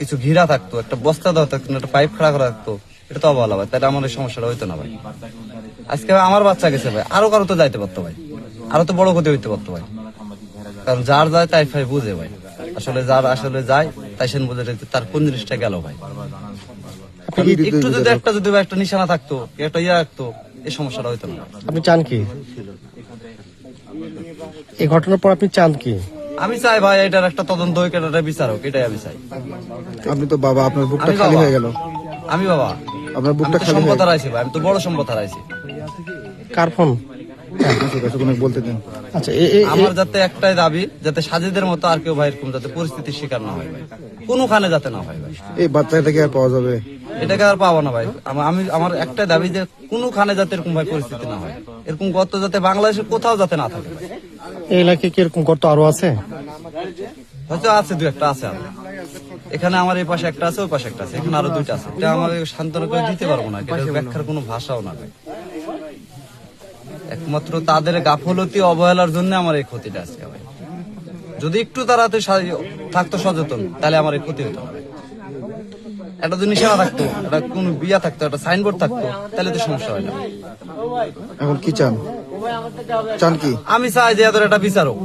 কিছু ঘিরা থাকতো, একটা বস্তা দেওয়া থাকতো, একটা পাইপ খাড়া করা থাকতো, এটা তো অবহেলা ভাই, তাহলে আমাদের সমস্যাটা হইতো না ভাই। আজকে আমার বাচ্চা গেছে ভাই, আরো কারো তো যাইতে পারতো ভাই, আরো তো বড় ক্ষতি হইতে পারতো ভাই। কারণ যার যায় তাই ভাই বুঝে ভাই, আসলে যার আসলে যায় তাই সে বুঝে তার কোন জিনিসটা গেল ভাই। একটু যদি একটা নিশানা থাকতো, একটা ইয়ে রাখতো, এই সমস্যাটা হইতো না। আপনি চান কি এই ঘটনার পর আপনি চান কি? আমি চাই ভাই এটার একটা তদন্ত হোক, এটার বিচার হোক, এটাই আমি চাই। আপনি তো বাবা, আপনার বুকটা আমি খালি বাবা। হয়ে গেল। আমি বাবা, আপনার বুকটা খালি সম্পদ হয়ে গেল। হারাইছি ভাই, আমি তো বড় সম্পদ হারাইছি। কার ফোন? বলতে দেন। আচ্ছা আমার যাতে একটাই দাবি, যাতে সাজিদের মতো আর কেউ ভাই এরকম যাতে পরিস্থিতির শিকার না হয় ভাই, কোনোখানে যাতে না হয় ভাই। এই বাচ্চাটাকে আর পাওয়া যাবে? এটাকে আর পাবো না ভাই। আমার একটাই দাবি যে কোনোখানে যাতে এরকম ভাই পরিস্থিতি না হয়, এরকম গর্ত যাতে বাংলাদেশের কোথাও যাতে না থাকে ভাই। এই এলাকায় কি এরকম গর্ত আরো আছে? হয়তো আছে, দু একটা আছে আরো। এখানে আমার এই পাশে একটা আছে, ওই পাশে একটা আছে, এখানে আরো দুইটা আছে। এটা আমার সান্ত্বনা করে দিতে পারবো না, এটার ব্যাখ্যার কোনো ভাষাও না ভাই। একমাত্র তাদের গাফলতি অবহেলার জন্য আমার এই ক্ষতিটা আজকে ভাই। যদি একটু তাড়াতাড়ি থাকতো সচেতন, তাহলে আমার এই ক্ষতি হতো না ভাই। একটা যদি নিশানা থাকতো, একটা কোন বিয়া থাকতো, একটা সাইনবোর্ড থাকতো, তাহলে তো সমস্যা হয় না। এখন কি চান? চান কি? আমি চাই যে এদের একটা বিচার হোক।